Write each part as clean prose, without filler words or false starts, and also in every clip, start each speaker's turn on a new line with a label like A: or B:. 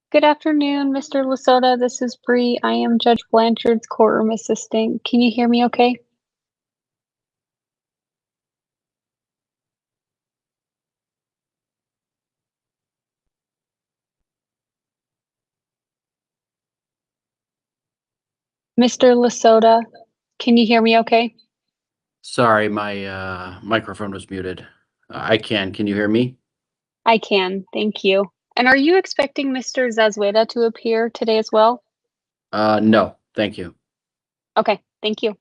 A: Good afternoon, Mr. Lasota. This is Bree. I am Judge Blanchard's courtroom assistant. Can you hear me okay? Mr. Lasota, can you hear me okay?
B: Sorry, my microphone was muted. I can. Can you hear me?
A: I can, thank you. And are you expecting Mr. Zazueta to appear today as well?
B: No, thank you.
A: Okay, thank you.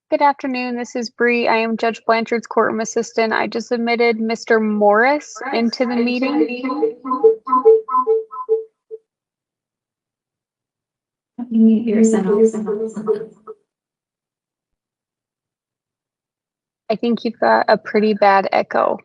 A: Good afternoon, this is Bree. I am Judge Blanchard's courtroom assistant. I just admitted Mr. Morris into the meeting. I think you've got a pretty bad echo.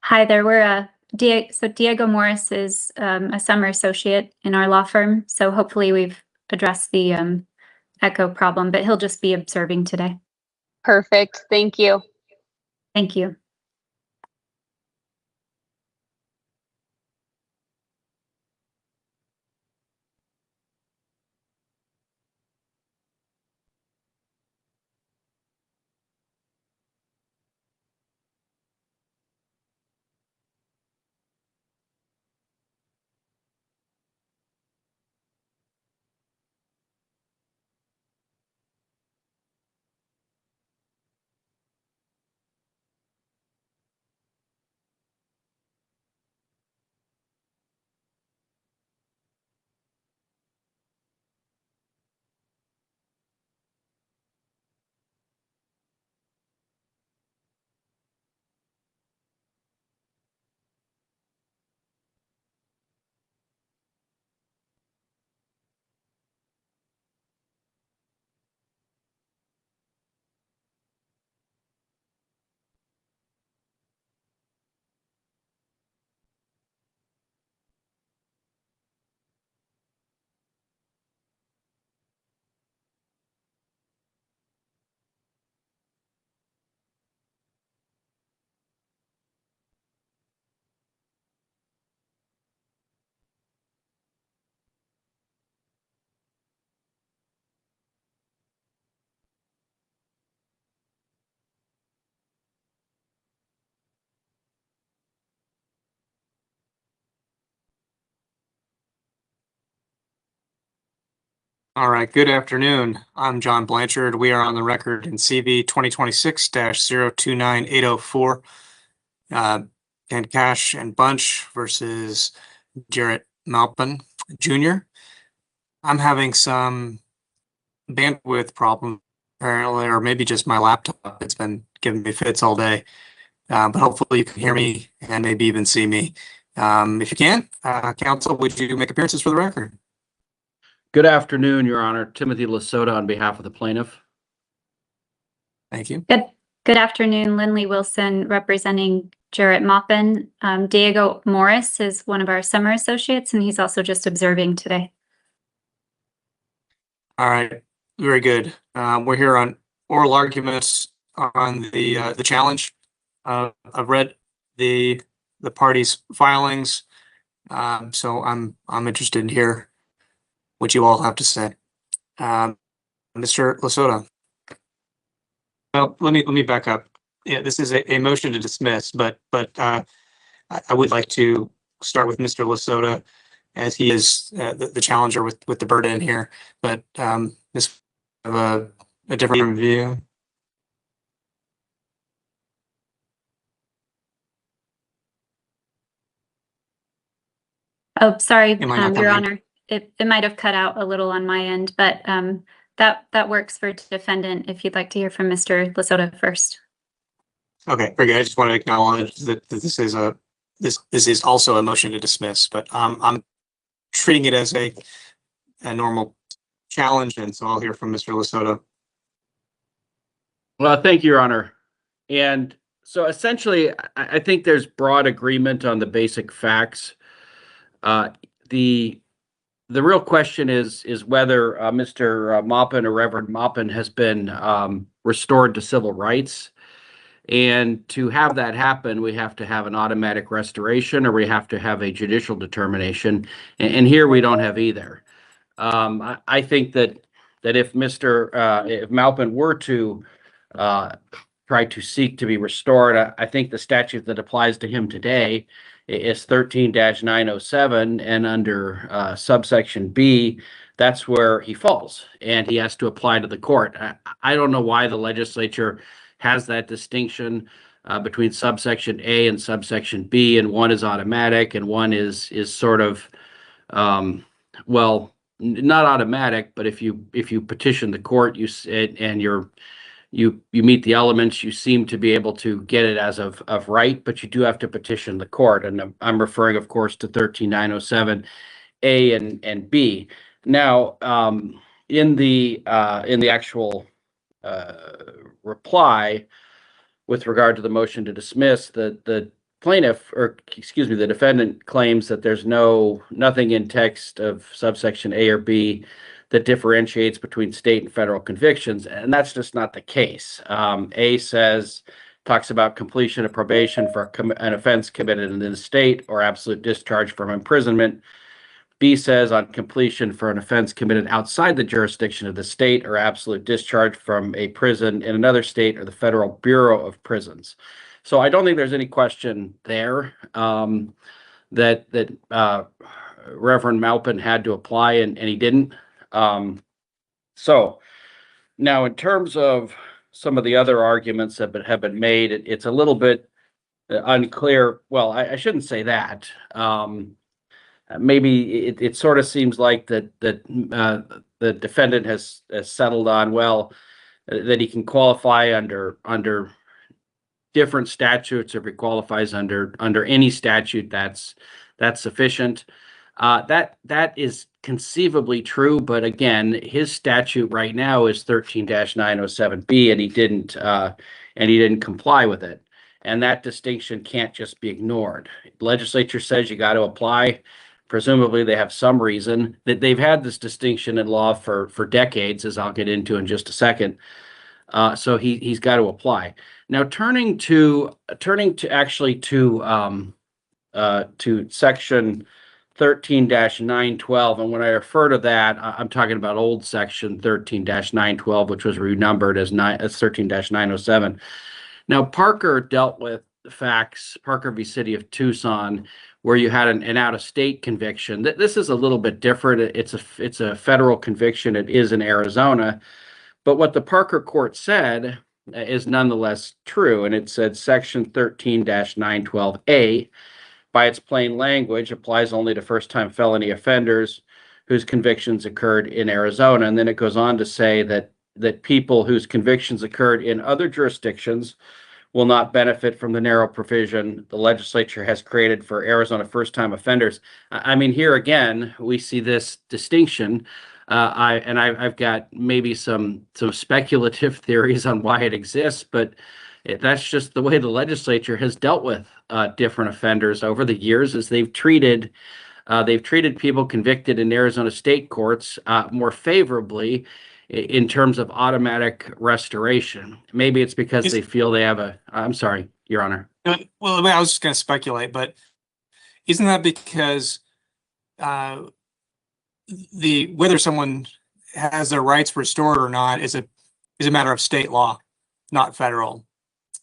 C: Hi there, Diego Morris is a summer associate in our law firm, so hopefully we've addressed the echo problem, but he'll just be observing today.
A: Perfect, thank you.
C: Thank you.
D: All right, good afternoon. I'm John Blanchard. We are on the record in CV 2026-029804. And Cash and Bunch versus Jarrett Malpin Jr. I'm having some bandwidth problem apparently, or maybe just my laptop. It's been giving me fits all day. But hopefully you can hear me and maybe even see me. If you can, counsel, would you make appearances for the record?
B: Good afternoon, Your Honor. Timothy Lasota on behalf of the plaintiff.
D: Thank you.
C: Good afternoon, Lindley Wilson representing Jarrett Maupin. Diego Morris is one of our summer associates, and he's also just observing today.
D: All right, very good. We're here on oral arguments on the challenge I've read the parties' filings, so I'm interested in hear what you all have to say. Mr. Lasota. Well, let me back up. Yeah, this is a motion to dismiss, but I would like to start with Mr. Lasota, as he is the challenger with the burden here. But this have a different view.
C: Oh, sorry,
D: Am I not
C: Your
D: coming?
C: Honor. It might have cut out a little on my end, but that works for defendant if you'd like to hear from Mr. Lasota first.
D: Okay, very good. I just want to acknowledge that this is also a motion to dismiss, but I'm treating it as a normal challenge, and so I'll hear from Mr. Lasota.
B: Well, thank you, Your Honor. And so essentially, I think there's broad agreement on the basic facts. The real question is whether Mr. Maupin or Reverend Maupin has been restored to civil rights. And to have that happen, we have to have an automatic restoration, or we have to have a judicial determination. And here we don't have either. I think that if if Maupin were to try to seek to be restored, I think the statute that applies to him today is 13-907, and under subsection B, that's where he falls, and he has to apply to the court. I don't know why the legislature has that distinction between subsection A and subsection B, and one is automatic and one is sort of well, not automatic, but if you petition the court, and you meet the elements, you seem to be able to get it as of right, but you do have to petition the court. And I'm referring, of course, to 13-907 A and B. Now, in the actual reply with regard to the motion to dismiss, the plaintiff, or excuse me, the defendant claims that there's nothing in text of subsection A or B that differentiates between state and federal convictions, and that's just not the case. A talks about completion of probation for an offense committed in the state, or absolute discharge from imprisonment. B says on completion for an offense committed outside the jurisdiction of the state, or absolute discharge from a prison in another state or the Federal Bureau of Prisons. So I don't think there's any question there that Reverend Maupin had to apply, and he didn't. So now, in terms of some of the other arguments that have been made, it's a little bit unclear. Well, I shouldn't say that. Maybe it sort of seems like that the defendant has settled on, well, that he can qualify under different statutes, or if he qualifies under any statute, that's sufficient. That is conceivably true, but again, his statute right now is 13-907B, and he didn't comply with it. And that distinction can't just be ignored. The legislature says you got to apply. Presumably they have some reason. That they've had this distinction in law for decades, as I'll get into in just a second. So he's got to apply. Now, turning actually to section 13-912, and when I refer to that, I'm talking about old section 13-912, which was renumbered as 13-907. Now, Parker dealt with the facts, Parker v. City of Tucson, where you had an out-of-state conviction. This is a little bit different. It's a federal conviction. It is in Arizona, but what the Parker court said is nonetheless true, and it said section 13-912A, by its plain language, applies only to first-time felony offenders whose convictions occurred in Arizona. And then it goes on to say that people whose convictions occurred in other jurisdictions will not benefit from the narrow provision the legislature has created for Arizona first-time offenders. I mean, here again, we see this distinction. I've got maybe some speculative theories on why it exists, but that's just the way the legislature has dealt with different offenders over the years, as they've treated people convicted in Arizona state courts more favorably in terms of automatic restoration. Maybe it's because they feel they have I'm sorry. Your Honor.
D: Well, I was just going to speculate, but isn't that because whether someone has their rights restored or not is a matter of state law, not federal,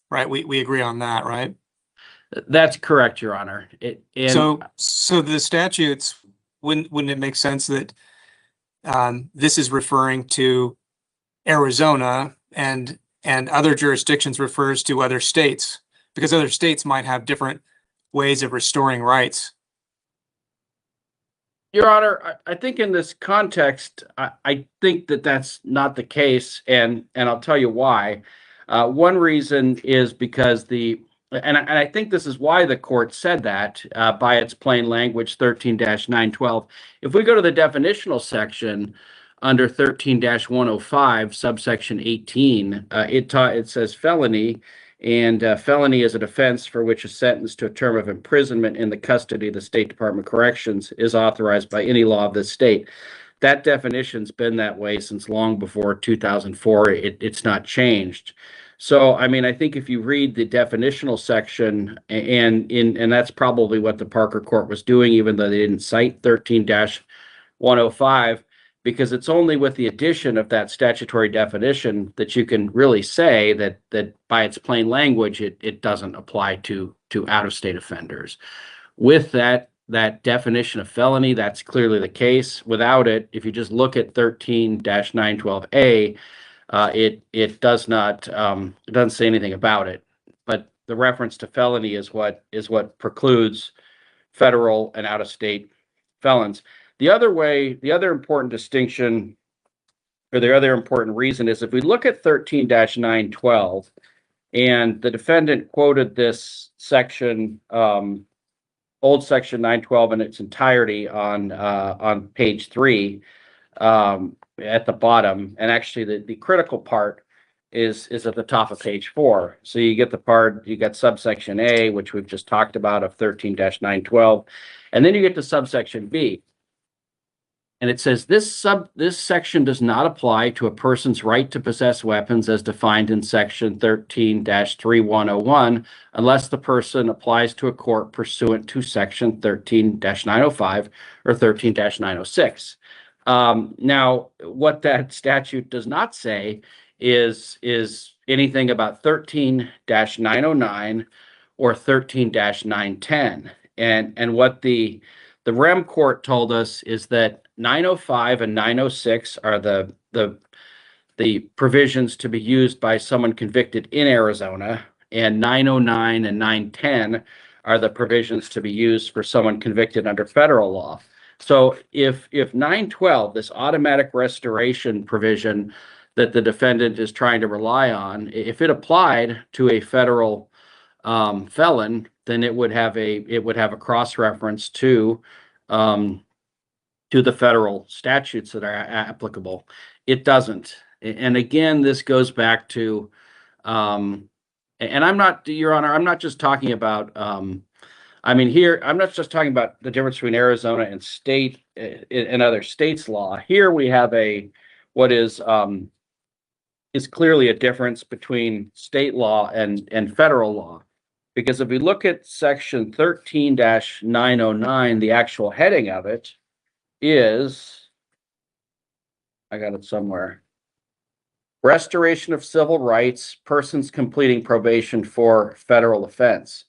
D: right? We agree on that, right?
B: That's correct, Your Honor.
D: So the statutes, wouldn't it make sense that this is referring to Arizona and other jurisdictions refers to other states, because other states might have different ways of restoring rights?
B: Your Honor, I think in this context, I think that that's not the case, and I'll tell you why. One reason is because and I think this is why the court said that by its plain language, 13-912. If we go to the definitional section under 13-105, subsection 18, it says felony. And felony is an offense for which a sentence to a term of imprisonment in the custody of the State Department of Corrections is authorized by any law of the state. That definition's been that way since long before 2004. It's not changed. So, I mean, I think if you read the definitional section, and that's probably what the Parker Court was doing, even though they didn't cite 13-105, because it's only with the addition of that statutory definition that you can really say that by its plain language, it doesn't apply to out-of-state offenders. With that definition of felony, that's clearly the case. Without it, if you just look at 13-912A, it does not it doesn't say anything about it. But the reference to felony is what precludes federal and out-of-state felons. The other important distinction, or the other important reason, is if we look at 13-912, and the defendant quoted this section, old section 912 in its entirety on page 3 at the bottom, and actually the critical part is at the top of page 4. So you get subsection A, which we've just talked about, of 13-912, and then you get to subsection B. And it says this section does not apply to a person's right to possess weapons as defined in section 13-3101 unless the person applies to a court pursuant to section 13-905 or 13-906. Now, what that statute does not say is anything about 13-909 or 13-910. And what the Rem court told us is that 905 and 906 are the provisions to be used by someone convicted in Arizona, and 909 and 910 are the provisions to be used for someone convicted under federal law. So if 912, this automatic restoration provision that the defendant is trying to rely on, if it applied to a federal felon, then it would have a cross-reference to the federal statutes that are applicable. It doesn't. And again, this goes back to, and I'm not, Your Honor, I'm not just talking about, here, I'm not just talking about the difference between Arizona and state and other states' law. Here we have what is clearly a difference between state law and federal law. Because if we look at section 13-909, the actual heading of it is, I got it somewhere, restoration of civil rights, persons completing probation for federal offense.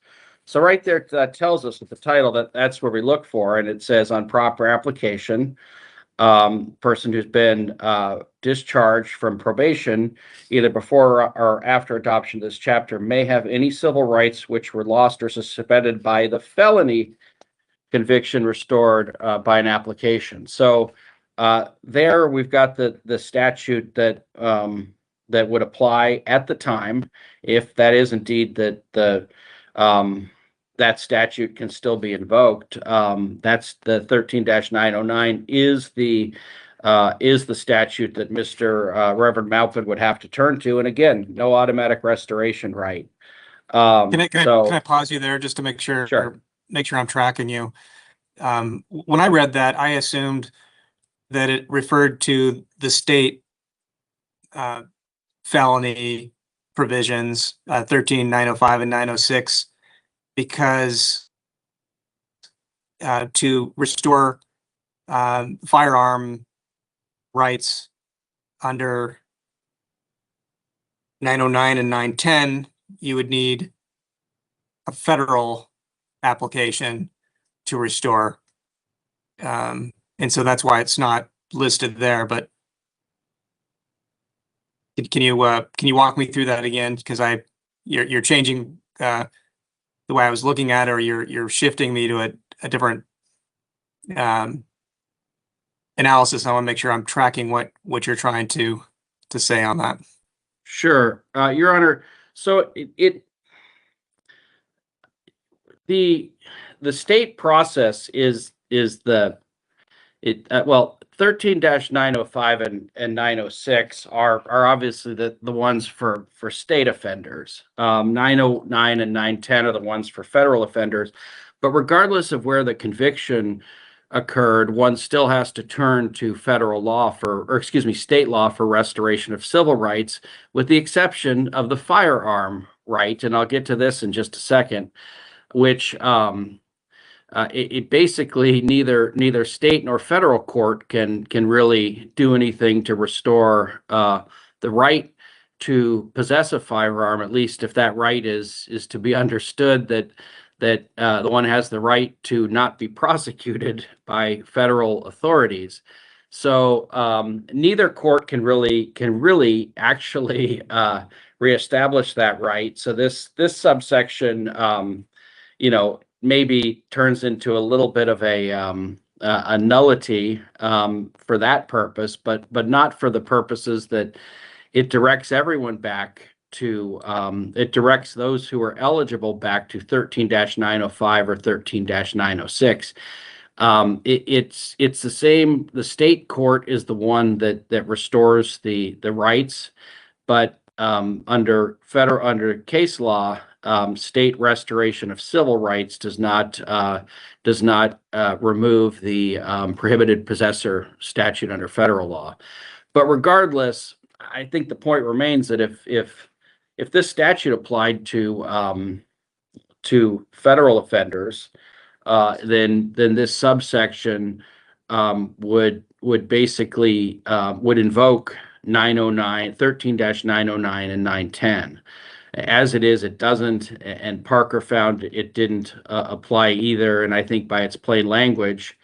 B: So right there, that tells us with the title that's where we look for, and it says on proper application, person who's been discharged from probation either before or after adoption of this chapter may have any civil rights which were lost or suspended by the felony conviction restored by an application. So there we've got the statute that would apply at the time, if that is indeed that that statute can still be invoked. That's the 13-909 is the statute that Mr. Reverend Malford would have to turn to. And again, no automatic restoration right.
D: Can I pause you there just to make sure,
B: Sure.
D: Make sure I'm tracking you? When I read that, I assumed that it referred to the state felony provisions, 13-905 and 906, because to restore firearm rights under 909 and 910, you would need a federal application to restore. And so that's why it's not listed there, but can you walk me through that again? Because you're changing the way I was looking at it, or you're shifting me to a different analysis. I want to make sure I'm tracking what you're trying to say on that.
B: Sure, Your Honor. So the state process is well, 13-905 and 906 are obviously the ones for state offenders. 909 and 910 are the ones for federal offenders. But regardless of where the conviction occurred, one still has to turn to federal law state law for restoration of civil rights, with the exception of the firearm right. And I'll get to this in just a second, which it basically neither state nor federal court can really do anything to restore the right to possess a firearm, at least if that right is to be understood that the one has the right to not be prosecuted by federal authorities. So neither court can really actually reestablish that right. So this subsection, maybe turns into a little bit of a nullity for that purpose, but not for the purposes that it directs everyone back to. It directs those who are eligible back to 13-905 or 13-906. It's the same. The state court is the one that restores the rights, but under case law, state restoration of civil rights does not remove the prohibited possessor statute under federal law. But regardless, I think the point remains that if this statute applied to federal offenders, then this subsection would basically would invoke 909, 13-909 and 910. As it is, it doesn't, and Parker found it didn't apply either. And I think by its plain language,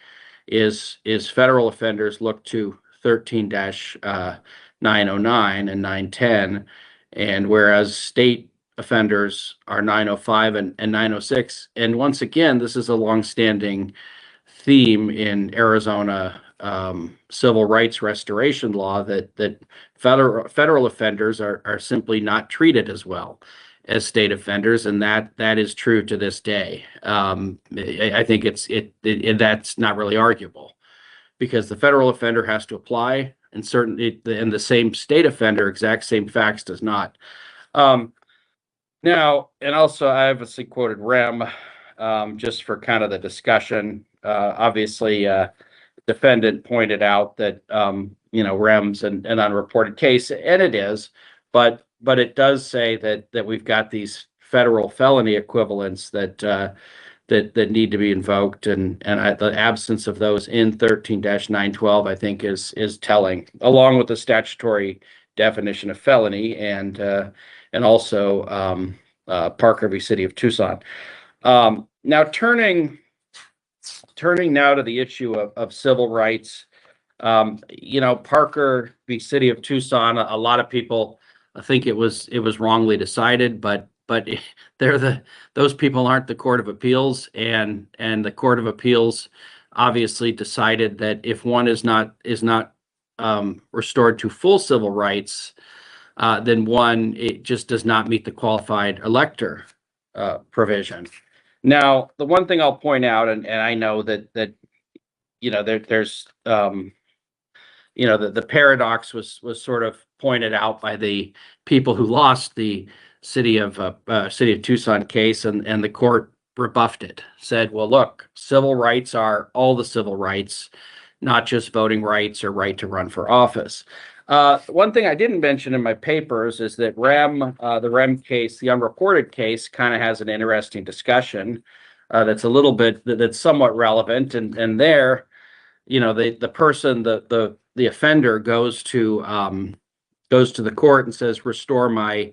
B: is federal offenders look to 13-909 and 910, and whereas state offenders are 905 and 906. And once again, this is a longstanding theme in Arizona civil rights restoration law, that federal offenders are simply not treated as well as state offenders, and that is true to this day. I think that's not really arguable, because the federal offender has to apply, and the same state offender, exact same facts, does not. Now, and also I obviously quoted Rem just for kind of the discussion. Obviously, defendant pointed out that Rem's an unreported case, and it is, but it does say that we've got these federal felony equivalents that need to be invoked, and the absence of those in 13-912, I think, is telling, along with the statutory definition of felony, and also Parker v. City of Tucson. Now turning now to the issue of civil rights, Parker v. City of Tucson, a lot of people think it was wrongly decided, but those people aren't the Court of Appeals, and the Court of Appeals obviously decided that if one is not restored to full civil rights, then it just does not meet the qualified elector provision. Now, the one thing I'll point out, and I know that there's the paradox was sort of pointed out by the people who lost the City of Tucson case, and the court rebuffed it, said, well, look, civil rights are all the civil rights, not just voting rights or right to run for office. One thing I didn't mention in my papers is that the REM case, the unreported case, kind of has an interesting discussion that's a little bit, that's somewhat relevant. And there, you know, the person, the offender goes to the court and says, restore my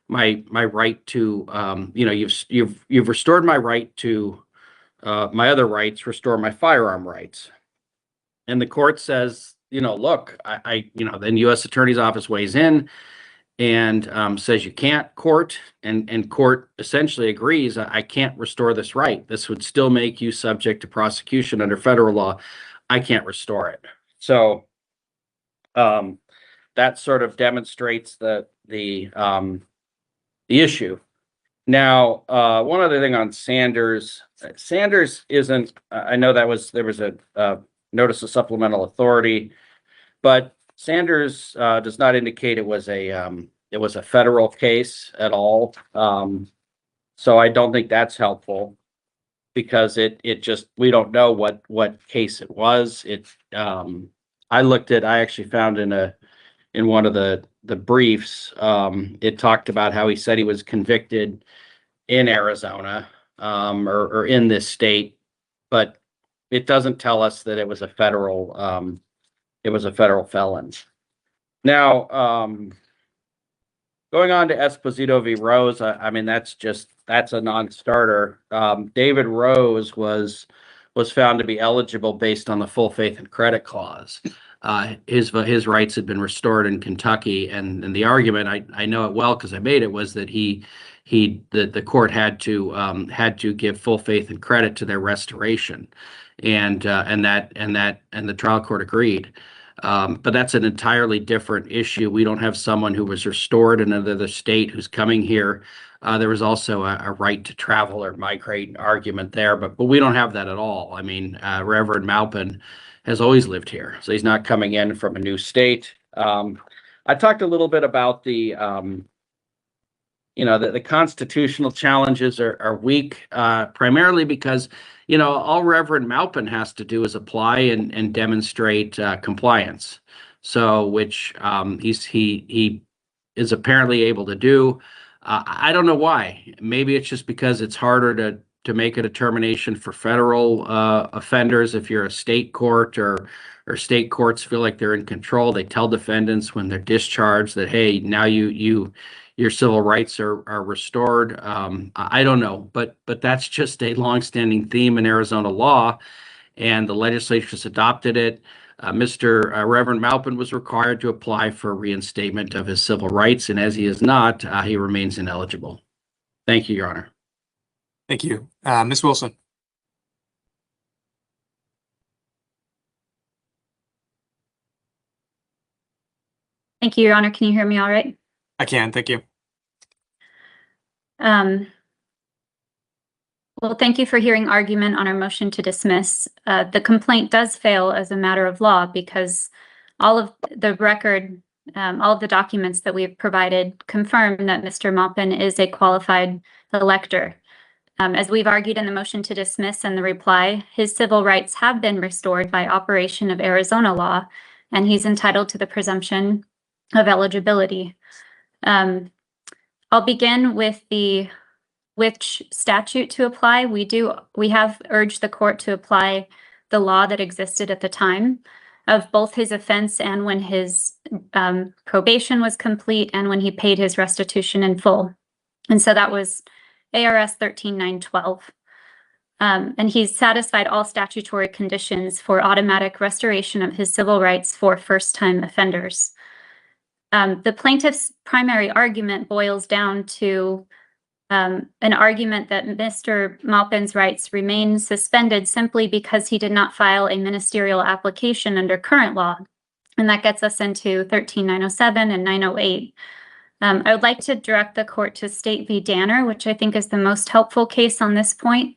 B: right to, you know, you've restored my right to my other rights, restore my firearm rights. And the court says, you know, look, you know, then U.S. Attorney's Office weighs in and says you can't, court, and court essentially agrees, I can't restore this right. This would still make you subject to prosecution under federal law. I can't restore it. So that sort of demonstrates the issue. Now, one other thing on Sanders. Sanders isn't. I know there was a notice of supplemental authority, but Sanders does not indicate it was a federal case at all. So I don't think that's helpful because it just, we don't know what case it was. I actually found in one of the briefs, it talked about how he said he was convicted in Arizona or in this state, but it doesn't tell us that it was a federal felon. Now, going on to Esposito v. Rose, I mean, that's a non-starter. David Rose was found to be eligible based on the full faith and credit clause. His rights had been restored in Kentucky, and the argument, I know it well because I made it, was that the court had to give full faith and credit to their restoration, and the trial court agreed. But that's an entirely different issue. We don't have someone who was restored in another state who's coming here. There was also a right to travel or migrate argument there, but we don't have that at all. I mean, Reverend Maupin has always lived here, so he's not coming in from a new state. I talked a little bit about the constitutional challenges are weak, primarily because, you know, all Reverend Maupin has to do is apply and demonstrate compliance. So, which he is apparently able to do. I don't know why. Maybe it's just because it's harder to make a determination for federal offenders. If you're a state court or state courts feel like they're in control, they tell defendants when they're discharged that, hey, now your civil rights are restored. I don't know, but that's just a longstanding theme in Arizona law, and the legislature has adopted it. Reverend Maupin was required to apply for reinstatement of his civil rights, and as he is not, he remains ineligible. Thank you, Your Honor.
D: Thank you. Ms. Wilson.
C: Thank you, Your Honor. Can you hear me all right?
D: I can, thank you.
C: Well, thank you for hearing argument on our motion to dismiss. The complaint does fail as a matter of law because all of the record, all of the documents that we've provided confirm that Mr. Maupin is a qualified elector. As we've argued in the motion to dismiss and the reply, his civil rights have been restored by operation of Arizona law, and he's entitled to the presumption of eligibility. I'll begin with which statute to apply. We have urged the court to apply the law that existed at the time of both his offense and when his probation was complete and when he paid his restitution in full. And so that was ARS 13912. And he's satisfied all statutory conditions for automatic restoration of his civil rights for first-time offenders. The plaintiff's primary argument boils down to an argument that Mr. Maupin's rights remain suspended simply because he did not file a ministerial application under current law. And that gets us into 13907 and 908. I would like to direct the court to State v. Danner, which I think is the most helpful case on this point.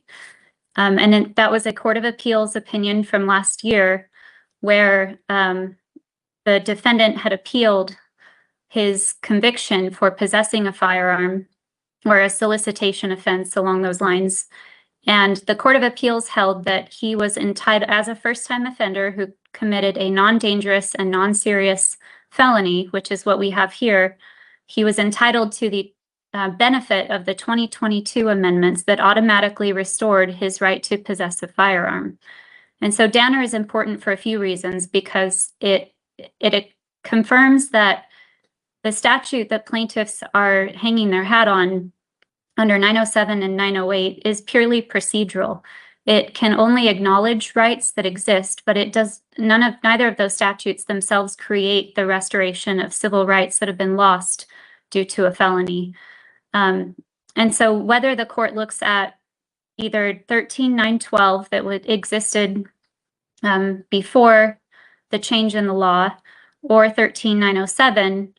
C: That was a Court of Appeals opinion from last year where the defendant had appealed his conviction for possessing a firearm or a solicitation offense along those lines. And the Court of Appeals held that he was entitled, as a first-time offender who committed a non-dangerous and non-serious felony, which is what we have here, he was entitled to the benefit of the 2022 amendments that automatically restored his right to possess a firearm. And so Danner is important for a few reasons, because it confirms that the statute that plaintiffs are hanging their hat on under 907 and 908 is purely procedural. It can only acknowledge rights that exist, but it does neither of those statutes themselves create the restoration of civil rights that have been lost due to a felony. And so whether the court looks at either 13-912 that existed before the change in the law, or 13-907,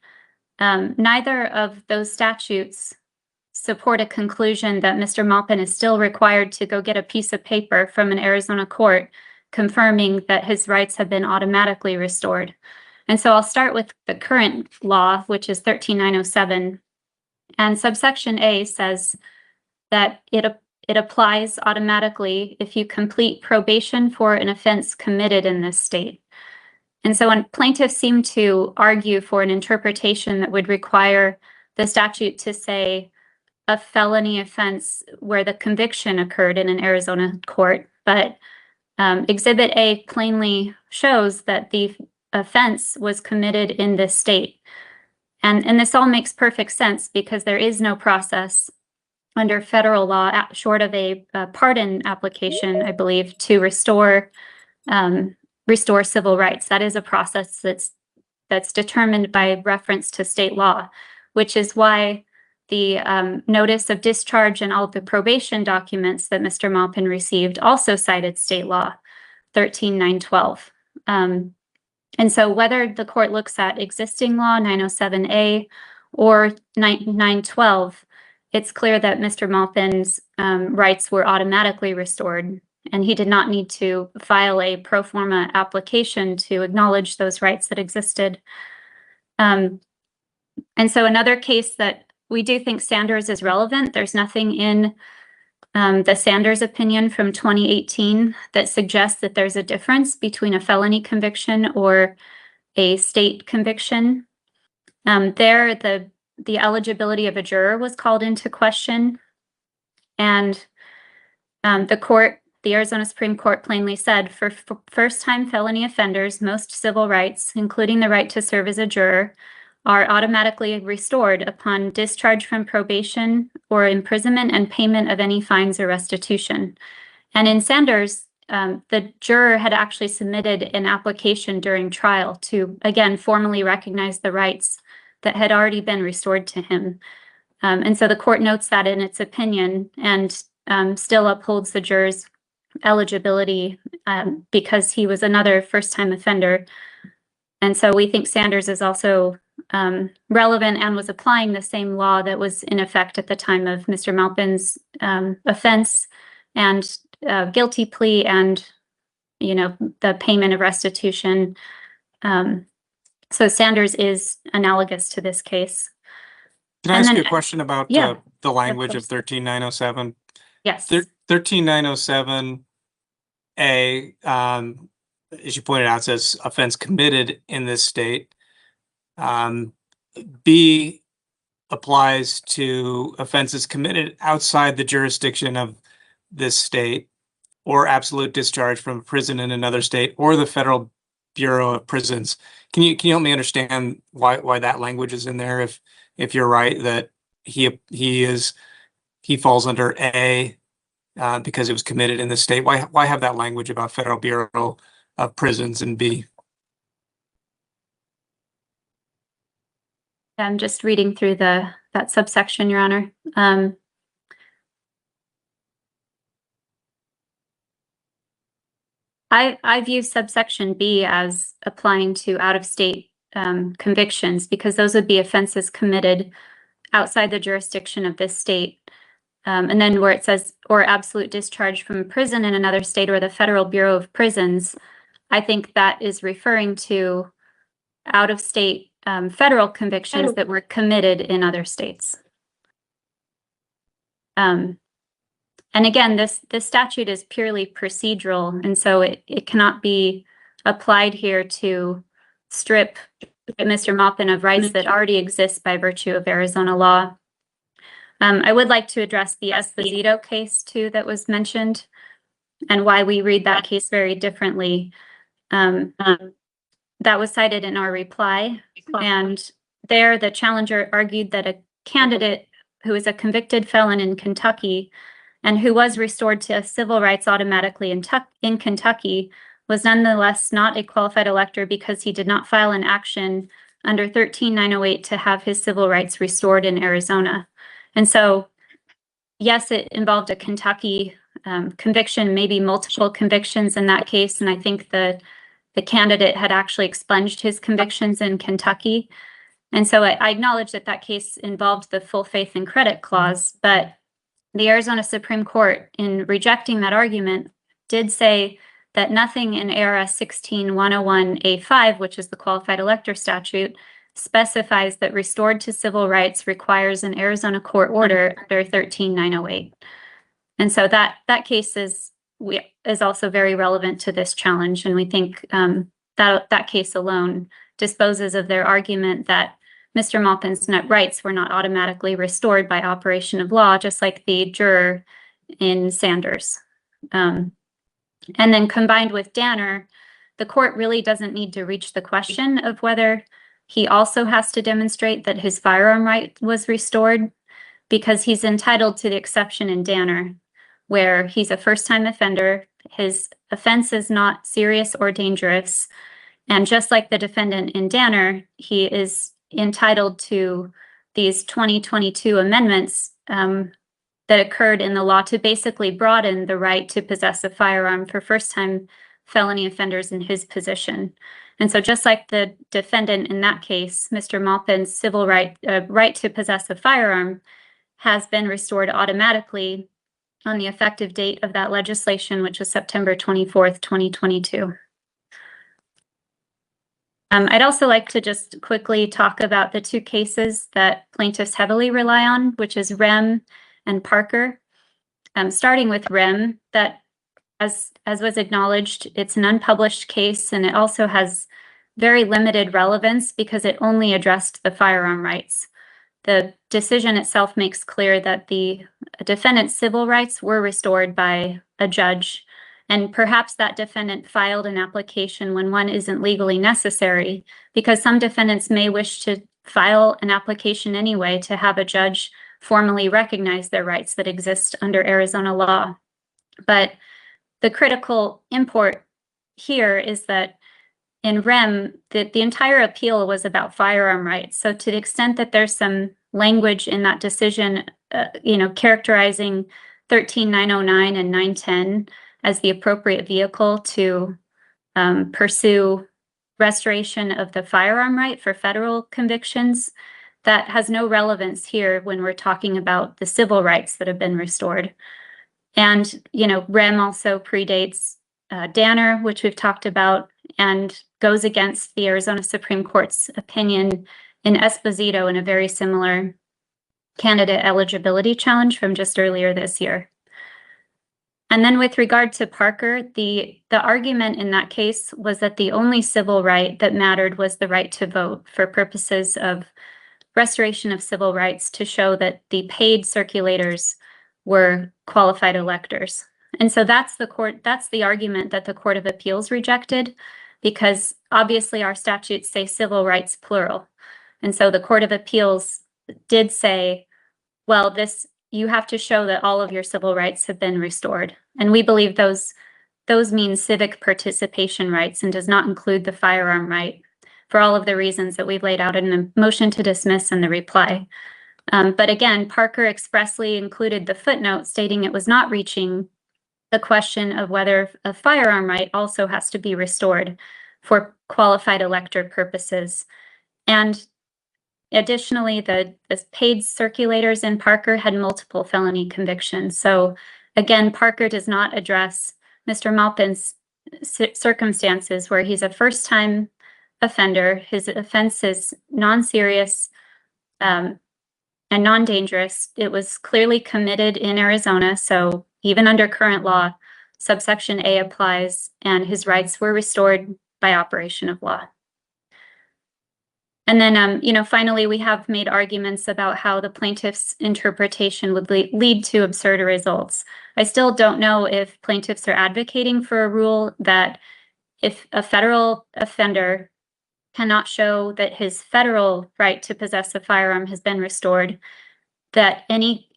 C: neither of those statutes support a conclusion that Mr. Maupin is still required to go get a piece of paper from an Arizona court confirming that his rights have been automatically restored. And so I'll start with the current law, which is 13-907. And subsection A says that it applies automatically if you complete probation for an offense committed in this state. And so when plaintiffs seem to argue for an interpretation that would require the statute to say a felony offense where the conviction occurred in an Arizona court, but Exhibit A plainly shows that the offense was committed in this state. And this all makes perfect sense, because there is no process under federal law, short of a pardon application, I believe, to restore civil rights. That is a process that's determined by reference to state law, which is why the notice of discharge and all of the probation documents that Mr. Maupin received also cited state law 13-912. And so whether the court looks at existing law 907A or 912, it's clear that Mr. Maupin's rights were automatically restored, and he did not need to file a pro forma application to acknowledge those rights that existed. And so another case that we do think Sanders is relevant, there's nothing in the Sanders opinion from 2018 that suggests that there's a difference between a felony conviction or a state conviction. There, the eligibility of a juror was called into question, and the Arizona Supreme Court plainly said, for first-time felony offenders, most civil rights, including the right to serve as a juror, are automatically restored upon discharge from probation or imprisonment and payment of any fines or restitution. And in Sanders, the juror had actually submitted an application during trial to, again, formally recognize the rights that had already been restored to him. And so the court notes that in its opinion, and still upholds the juror's eligibility because he was another first-time offender. And so we think Sanders is also relevant and was applying the same law that was in effect at the time of Mr. Maupin's offense and guilty plea, and the payment of restitution. So Sanders is analogous to this case.
D: Can I ask you a question about
C: yeah,
D: the language of 13-907?
C: Yes.
D: 13-907A, as you pointed out, says offense committed in this state. B applies to offenses committed outside the jurisdiction of this state, or absolute discharge from prison in another state, or the Federal Bureau of Prisons. Can you help me understand why that language is in there? If you're right that he falls under A because it was committed in the state, why have that language about Federal Bureau of Prisons in B?
C: I'm just reading through that subsection, Your Honor. I view subsection B as applying to out-of-state convictions, because those would be offenses committed outside the jurisdiction of this state. And then where it says, or absolute discharge from prison in another state or the Federal Bureau of Prisons, I think that is referring to out-of-state federal convictions that were committed in other states. And again, this statute is purely procedural, and so it cannot be applied here to strip Mr. Maupin of rights that already exist by virtue of Arizona law. I would like to address the Esposito case too that was mentioned and why we read that case very differently. That was cited in our reply, and there the challenger argued that a candidate who is a convicted felon in Kentucky and who was restored to civil rights automatically in Kentucky was nonetheless not a qualified elector because he did not file an action under 13908 to have his civil rights restored in Arizona. And so, yes, it involved a Kentucky conviction, maybe multiple convictions in that case, and I think the candidate had actually expunged his convictions in Kentucky. And so I acknowledge that that case involved the full faith and credit clause, but the Arizona Supreme Court, in rejecting that argument, did say that nothing in ARS 16101A5, which is the qualified elector statute, specifies that restored to civil rights requires an Arizona court order under 13908. And so that case is also very relevant to this challenge, and we think that case alone disposes of their argument that Mr. Maupin's rights were not automatically restored by operation of law, just like the juror in Sanders. And then combined with Danner, the court really doesn't need to reach the question of whether he also has to demonstrate that his firearm right was restored, because he's entitled to the exception in Danner, where he's a first-time offender, his offense is not serious or dangerous, and just like the defendant in Danner, he is entitled to these 2022 amendments that occurred in the law to basically broaden the right to possess a firearm for first-time felony offenders in his position. And so just like the defendant in that case, Mr. Maupin's civil right to possess a firearm has been restored automatically on the effective date of that legislation, which was September 24th, 2022. I'd also like to just quickly talk about the two cases that plaintiffs heavily rely on, which is Rem and Parker. Starting with Rem, that as was acknowledged, it's an unpublished case, and it also has very limited relevance because it only addressed the firearm rights. The decision itself makes clear that the defendant's civil rights were restored by a judge, and perhaps that defendant filed an application when one isn't legally necessary, because some defendants may wish to file an application anyway to have a judge formally recognize their rights that exist under Arizona law. But the critical import here is that in Rem, the entire appeal was about firearm rights. So to the extent that there's some language in that decision, characterizing 13909 and 910 as the appropriate vehicle to pursue restoration of the firearm right for federal convictions, that has no relevance here when we're talking about the civil rights that have been restored. And, Rem also predates Danner, which we've talked about, and goes against the Arizona Supreme Court's opinion in Esposito in a very similar candidate eligibility challenge from just earlier this year. And then with regard to Parker, the argument in that case was that the only civil right that mattered was the right to vote for purposes of restoration of civil rights, to show that the paid circulators were qualified electors. And so that's the argument that the Court of Appeals rejected, because obviously our statutes say civil rights plural. And so the Court of Appeals did say, well, you have to show that all of your civil rights have been restored. And we believe those mean civic participation rights and does not include the firearm right, for all of the reasons that we've laid out in the motion to dismiss and the reply. But again, Parker expressly included the footnote stating it was not reaching the question of whether a firearm right also has to be restored for qualified elector purposes. And additionally, the paid circulators in Parker had multiple felony convictions. So again, Parker does not address Mr. Maupin's circumstances where he's a first-time offender, his offense is non-serious and non-dangerous. It was clearly committed in Arizona, so even under current law, subsection A applies, and his rights were restored by operation of law. And then, finally, we have made arguments about how the plaintiff's interpretation would lead to absurd results. I still don't know if plaintiffs are advocating for a rule that if a federal offender cannot show that his federal right to possess a firearm has been restored, that any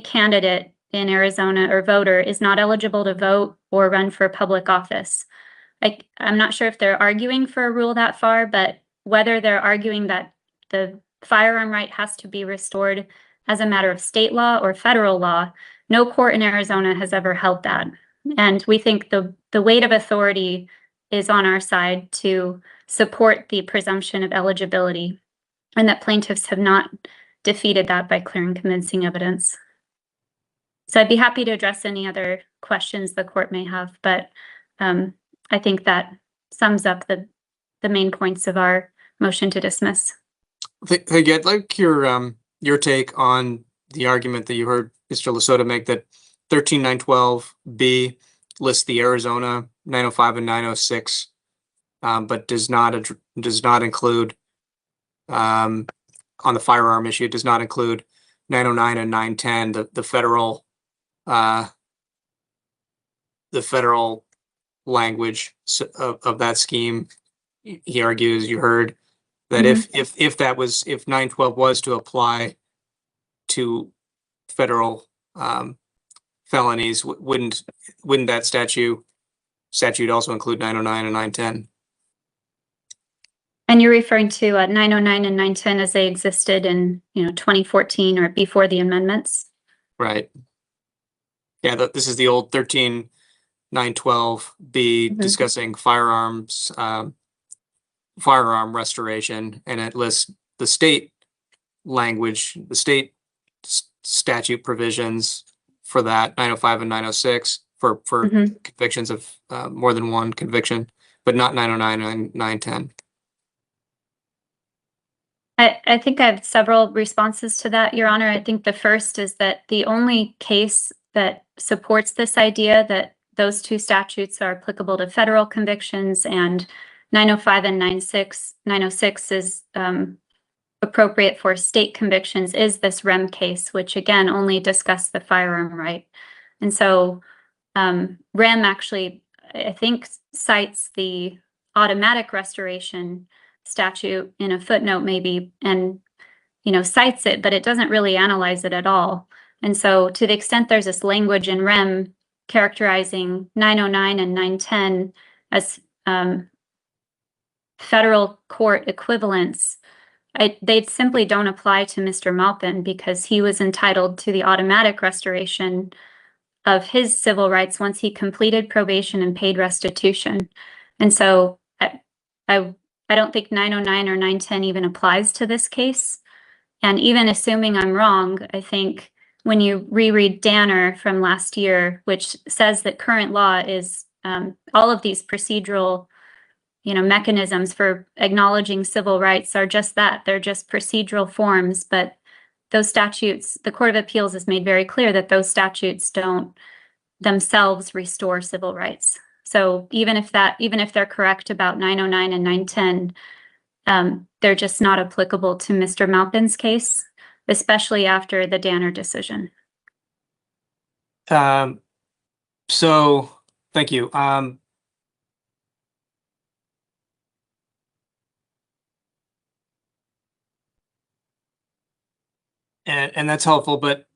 C: candidate in Arizona or voter is not eligible to vote or run for public office. I'm not sure if they're arguing for a rule that far, but whether they're arguing that the firearm right has to be restored as a matter of state law or federal law, no court in Arizona has ever held that. And we think the weight of authority is on our side to support the presumption of eligibility, and that plaintiffs have not defeated that by clear and convincing evidence. So I'd be happy to address any other questions the court may have, but I think that sums up the main points of our motion to dismiss.
D: Thank you. I'd like your take on the argument that you heard Mr. Lasota make that 13912B lists the Arizona 905 and 906, but does not include on the firearm issue. It does not include 909 and 910, the federal language of that scheme. He argues, you heard, that if 912 was to apply to federal felonies, wouldn't that statute also include 909 and 910?
C: And you're referring to 909 and 910 as they existed in 2014 or before the amendments?
D: Right. Yeah, this is the old 13912B discussing firearms, firearm restoration, and it lists the state language, the state statute provisions for that 905 and 906 for convictions of more than one conviction, but not 909 and 910.
C: I think I have several responses to that, Your Honor. I think the first is that the only case that supports this idea that those two statutes are applicable to federal convictions and 905 and 906 is appropriate for state convictions is this REM case, which again only discussed the firearm right. And so REM actually, I think, cites the automatic restoration statute in a footnote maybe, and cites it, but it doesn't really analyze it at all. And so to the extent there's this language in REM characterizing 909 and 910 as federal court equivalents, they simply don't apply to Mr. Maupin because he was entitled to the automatic restoration of his civil rights once he completed probation and paid restitution. And so I don't think 909 or 910 even applies to this case. And even assuming I'm wrong, I think when you reread Danner from last year, which says that current law is all of these procedural mechanisms for acknowledging civil rights are just that. They're just procedural forms, but those statutes, the Court of Appeals has made very clear that those statutes don't themselves restore civil rights. So even if they're correct about 909 and 910, they're just not applicable to Mr. Maupin's case, especially after the Danner decision.
D: So thank you. And that's helpful, but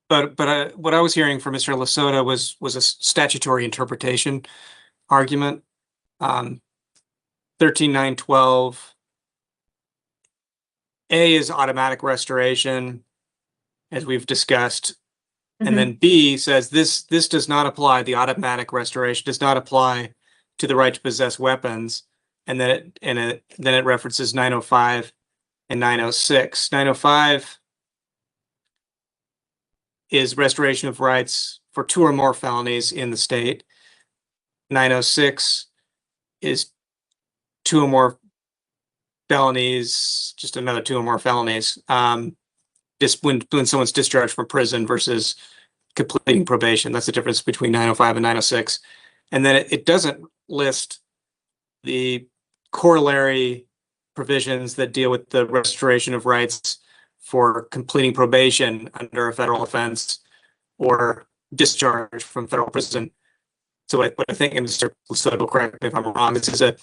D: what I was hearing from Mr. Lasota was a statutory interpretation argument. 13912 A is automatic restoration, as we've discussed, and then B says this does not apply. The automatic restoration does not apply to the right to possess weapons, and then it references 905 and 906. 905 is restoration of rights for two or more felonies in the state. 906 is two or more felonies, just another two or more felonies. Just when someone's discharged from prison versus completing probation. That's the difference between 905 and 906. And then it doesn't list the corollary provisions that deal with the restoration of rights for completing probation under a federal offense or discharge from federal prison. So what I think, and Mr. Lusoto, correct me if I'm wrong, this is a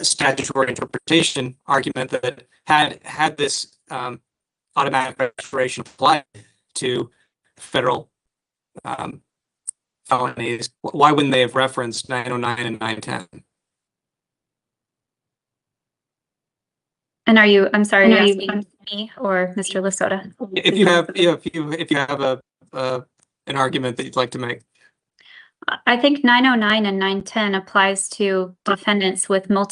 D: statutory interpretation argument that had this automatic restoration applied to federal felonies, why wouldn't they have referenced 909 and 910?
C: And I'm sorry, are you asking me or Mr. Lusoto?
D: If you have an argument that you'd like to make.
C: I think 909 and 910 applies to defendants with more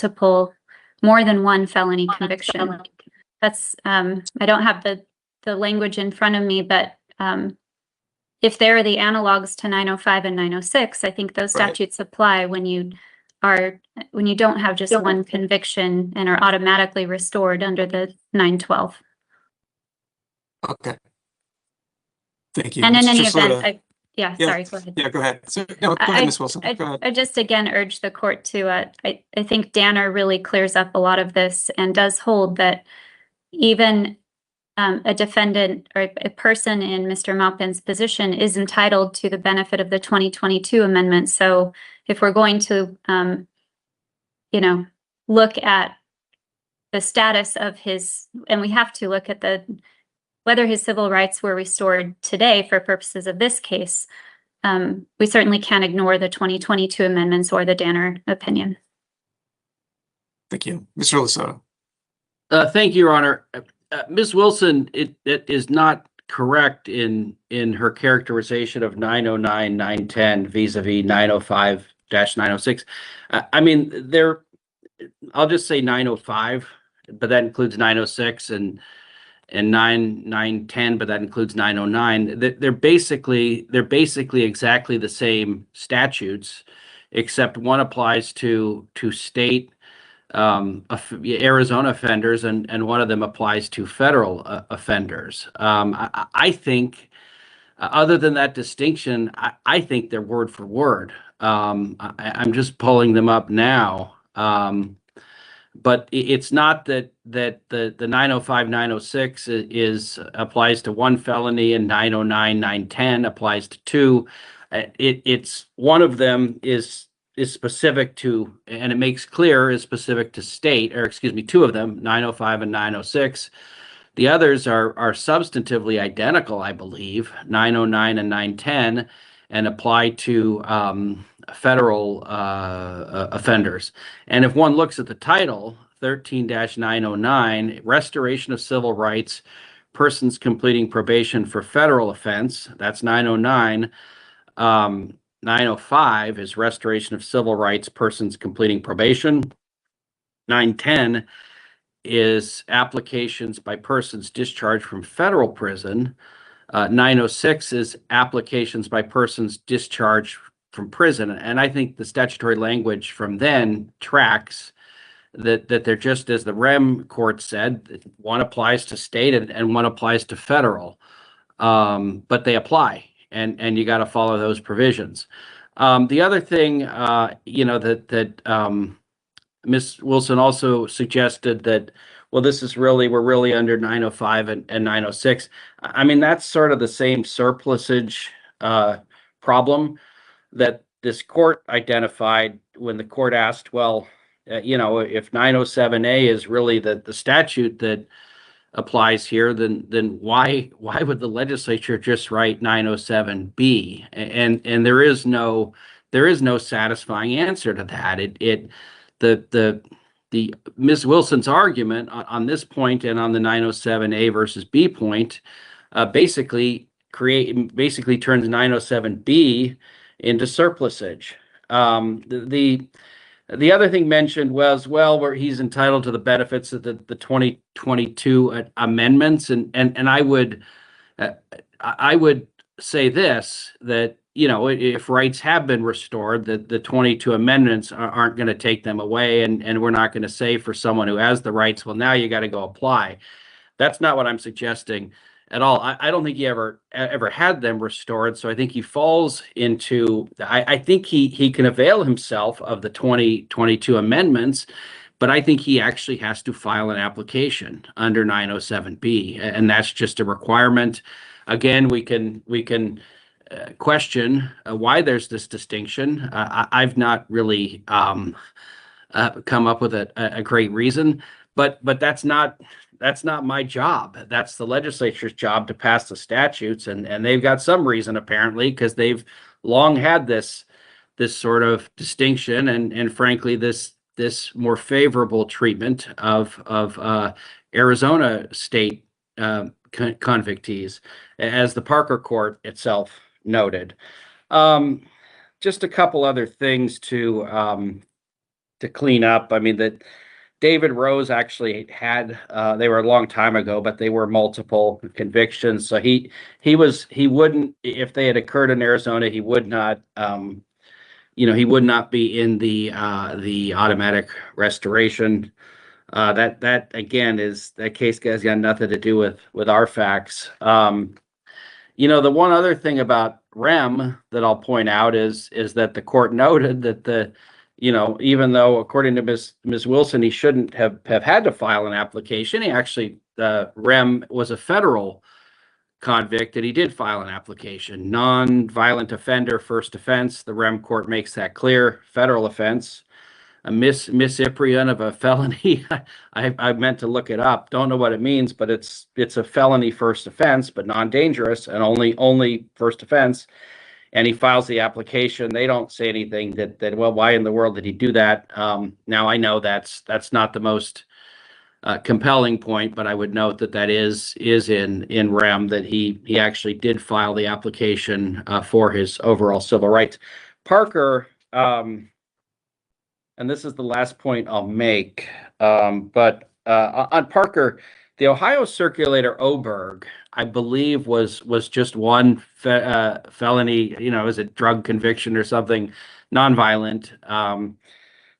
C: than one felony conviction. That's, I don't have the language in front of me, but if they're the analogs to 905 and 906, I think those statutes apply when you don't have just one conviction and are automatically restored under the 912.
D: Okay. Thank you.
C: And in any event, sorry, go ahead.
D: Yeah, go ahead. So, no, go ahead, Ms. Wilson. Go ahead.
C: I just again urge the court to, I think Danner really clears up a lot of this and does hold that even a defendant or a person in Mr. Maupin's position is entitled to the benefit of the 2022 amendment. So if we're going to, look at the status of his, and we have to look at whether his civil rights were restored today for purposes of this case, we certainly can't ignore the 2022 amendments or the Danner opinion.
D: Thank you. Mr. Lusoto.
B: Thank you, Your Honor. Ms. Wilson, it is not correct in her characterization of 909, 910 vis-a-vis 905-906. I mean, I'll just say 905, but that includes 906 and 910, but that includes 909. They're basically exactly the same statutes, except one applies to state Arizona offenders, and one of them applies to federal offenders. I think, other than that distinction, I think they're word for word. I'm just pulling them up now. But it's not that the 905, 906 applies to one felony, and 909, 910 applies to two. It's one of them is specific to, and it makes clear is specific to state, or excuse me, two of them, 905 and 906. The others are substantively identical, I believe, 909 and 910, and apply to federal offenders. And if one looks at the title, 13-909, Restoration of Civil Rights, Persons Completing Probation for Federal Offense, that's 909. 905 is Restoration of Civil Rights, Persons Completing Probation. 910 is Applications by Persons Discharged from Federal Prison. 906 is Applications by Persons Discharged from Prison. And I think the statutory language from then tracks that they're just, as the REM court said, one applies to state and one applies to federal. But they apply, and you got to follow those provisions. The other thing, that Ms. Wilson also suggested that, well, we're really under 905 and 906. I mean, that's sort of the same surplusage problem that this court identified when the court asked, well, if 907A is really the statute that applies here, then why would the legislature just write 907B? And there is no satisfying answer to that. The Ms. Wilson's argument on this point and on the 907A versus B point basically turns 907B into surplusage. The other thing mentioned was, well, where he's entitled to the benefits of the 2022 amendments, and I would say this, that if rights have been restored, that the 22 amendments aren't going to take them away, and we're not going to say for someone who has the rights, well, now you got to go apply. That's not what I'm suggesting at all. I don't think he ever had them restored. So I think he falls into, I think he can avail himself of the 2022 amendments, But I think he actually has to file an application under 907B, and that's just a requirement. Again, we can question why there's this distinction. I've not really come up with a great reason, but that's not my job. That's the legislature's job to pass the statutes, and they've got some reason apparently, because they've long had this sort of distinction and frankly this more favorable treatment of Arizona state convictees, as the Parker court itself noted. Just a couple other things to clean up. I mean, that David Rose actually had, they were a long time ago, but they were multiple convictions. So he wouldn't, if they had occurred in Arizona, he would not, he would not be in the automatic restoration. That again that case has got nothing to do with our facts. The one other thing about REM that I'll point out is that the court noted that even though according to Ms. Wilson, he shouldn't have had to file an application, he actually, REM was a federal convict and he did file an application. Non-violent offender, first offense. The REM court makes that clear. Federal offense. A misapprehension of a felony. I meant to look it up. Don't know what it means, but it's a felony first offense, but non-dangerous and only first offense. And he files the application. They don't say anything that well, why in the world did he do that? Now I know that's not the most compelling point, but I would note that is in REM, that he actually did file the application for his overall civil rights. Parker, and this is the last point I'll make, but on Parker, the Ohio Circulator Oberg, I believe, was just one felony, is a drug conviction or something, nonviolent.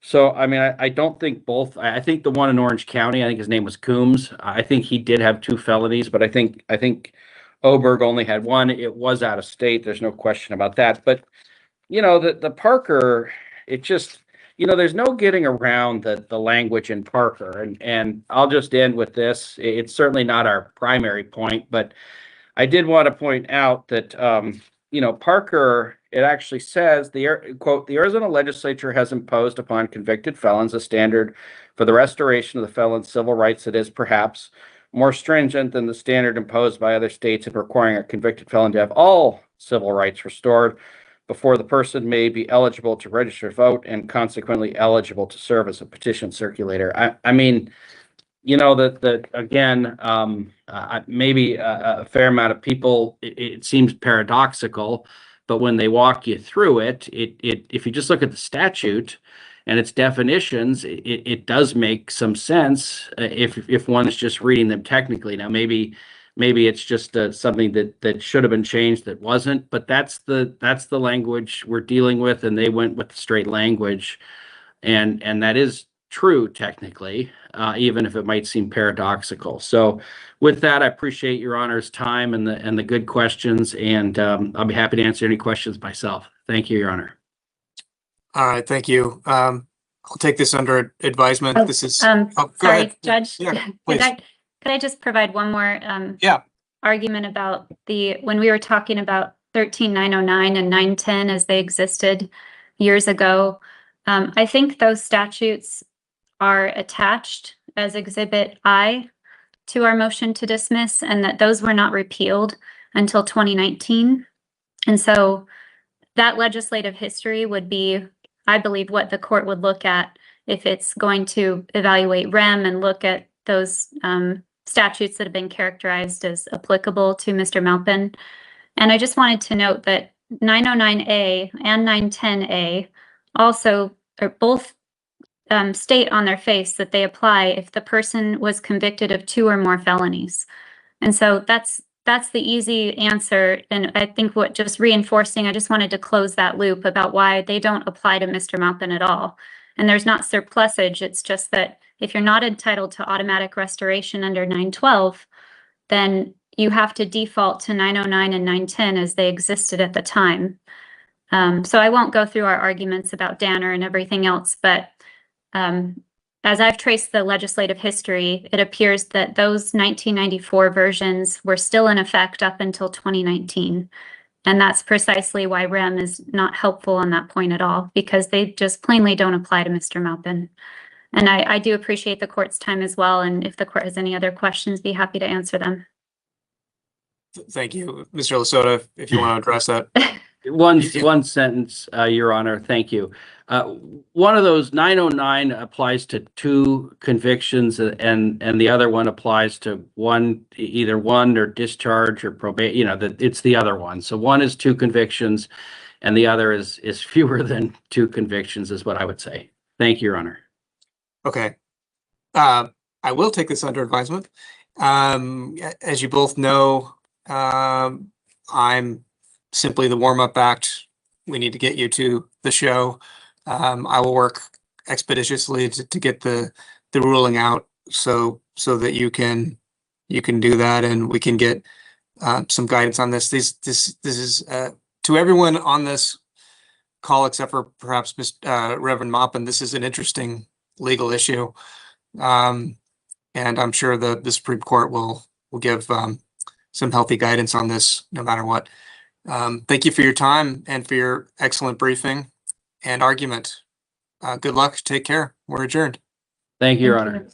B: So, I mean, I don't think both. I think the one in Orange County, I think his name was Coombs. I think he did have 2 felonies, but I think Oberg only had 1. It was out of state. There's no question about that. But, the Parker, it just, there's no getting around the language in Parker. And I'll just end with this. It's certainly not our primary point, but I did want to point out that, Parker, it actually says, quote, the Arizona legislature has imposed upon convicted felons a standard for the restoration of the felon's civil rights that is perhaps more stringent than the standard imposed by other states in requiring a convicted felon to have all civil rights restored before the person may be eligible to register to vote and consequently eligible to serve as a petition circulator. I mean, that again, maybe a fair amount of people, it seems paradoxical, but when they walk you through it, if you just look at the statute and its definitions, it does make some sense if one is just reading them technically. Now, maybe it's just something that should have been changed that wasn't, but that's the language we're dealing with, and they went with the straight language, and that is true technically, even if it might seem paradoxical. So with that, I appreciate Your Honor's time and the good questions, and I'll be happy to answer any questions myself. Thank you, Your Honor.
D: All right, thank you. I'll take this under advisement. This is
C: sorry,
D: go ahead.
C: Judge.
D: Yeah, please.
C: Could I just provide one more argument about when we were talking about 13909 and 910 as they existed years ago? I think those statutes are attached as Exhibit I to our motion to dismiss, and that those were not repealed until 2019. And so that legislative history would be, I believe, what the court would look at if it's going to evaluate REM and look at those statutes that have been characterized as applicable to Mr. Maupin. And I just wanted to note that 909A and 910A also are both state on their face that they apply if the person was convicted of 2 or more felonies. And so that's the easy answer. And I think what just reinforcing, I just wanted to close that loop about why they don't apply to Mr. Maupin at all. And there's not surplusage. It's just that if you're not entitled to automatic restoration under 912, then you have to default to 909 and 910 as they existed at the time. So I won't go through our arguments about Danner and everything else, but as I've traced the legislative history, it appears that those 1994 versions were still in effect up until 2019. And that's precisely why REM is not helpful on that point at all, because they just plainly don't apply to Mr. Maupin. And I do appreciate the court's time as well. And if the court has any other questions, be happy to answer them.
D: Thank you, Mr. Lasota, if you want to address that.
B: One sentence, Your Honor. Thank you. One of those 909 applies to 2 convictions, and the other one applies to either one or discharge or probate. You know, that it's the other one. So one is 2 convictions, and the other is fewer than 2 convictions, is what I would say. Thank you, Your Honor.
D: Okay. I will take this under advisement. As you both know, I'm simply the warm-up act. We need to get you to the show. I will work expeditiously to get the ruling out so that you can do that, and we can get some guidance on this. This is to everyone on this call, except for perhaps Reverend Maupin. This is an interesting legal issue, and I'm sure the Supreme Court will give some healthy guidance on this, no matter what. Thank you for your time and for your excellent briefing and argument. Good luck. Take care. We're adjourned.
B: Thank you, Your Honor.